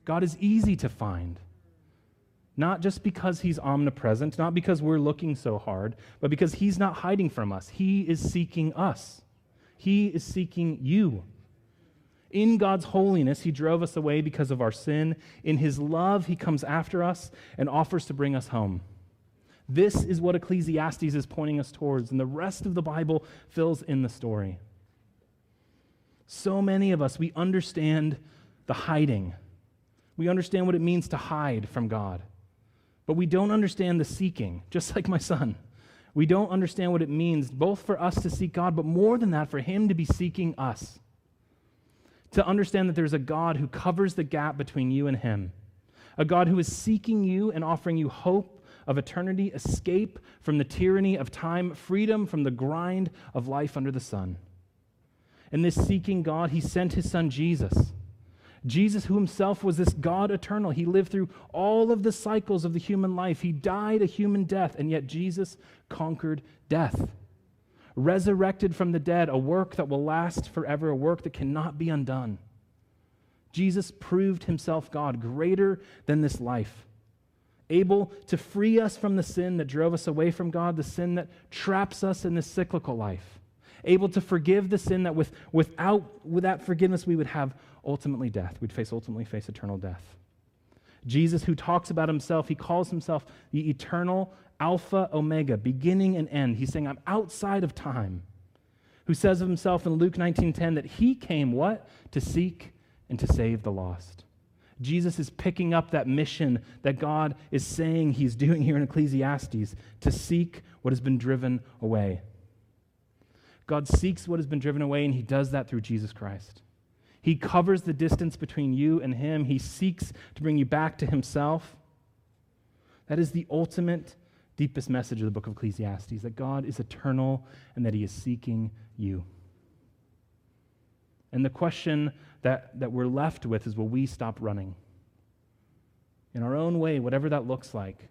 God is easy to find. Not just because he's omnipresent, not because we're looking so hard, but because he's not hiding from us. He is seeking us. He is seeking you. In God's holiness, he drove us away because of our sin. In his love, he comes after us and offers to bring us home. This is what Ecclesiastes is pointing us towards, and the rest of the Bible fills in the story. So many of us, we understand the hiding. We understand what it means to hide from God. But we don't understand the seeking, just like my son. We don't understand what it means both for us to seek God, but more than that, for him to be seeking us. To understand that there's a God who covers the gap between you and him. A God who is seeking you and offering you hope of eternity, escape from the tyranny of time, freedom from the grind of life under the sun. And this seeking God, he sent his son Jesus. Jesus, who himself was this God eternal. He lived through all of the cycles of the human life. He died a human death, and yet Jesus conquered death. Resurrected from the dead, a work that will last forever, a work that cannot be undone. Jesus proved himself God, greater than this life, able to free us from the sin that drove us away from God, the sin that traps us in this cyclical life, able to forgive the sin that without forgiveness we would have ultimately death. We'd ultimately face eternal death. Jesus, who talks about himself, he calls himself the eternal Alpha, Omega, beginning and end. He's saying, I'm outside of time. Who says of himself in Luke 19:10 that he came, what? To seek and to save the lost. Jesus is picking up that mission that God is saying he's doing here in Ecclesiastes, to seek what has been driven away. God seeks what has been driven away, and he does that through Jesus Christ. He covers the distance between you and him. He seeks to bring you back to himself. That is the ultimate, deepest message of the book of Ecclesiastes, that God is eternal and that he is seeking you. And the question that we're left with is, will we stop running? In our own way, whatever that looks like.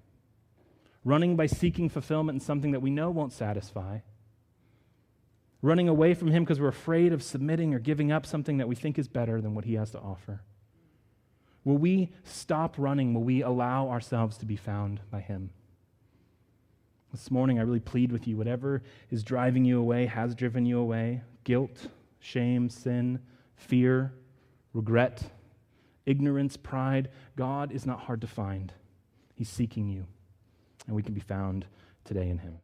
Running by seeking fulfillment in something that we know won't satisfy. Running away from him because we're afraid of submitting or giving up something that we think is better than what he has to offer. Will we stop running? Will we allow ourselves to be found by him? This morning, I really plead with you, whatever is driving you away, has driven you away, guilt, shame, sin, fear, regret, ignorance, pride, God is not hard to find. He's seeking you, and we can be found today in him.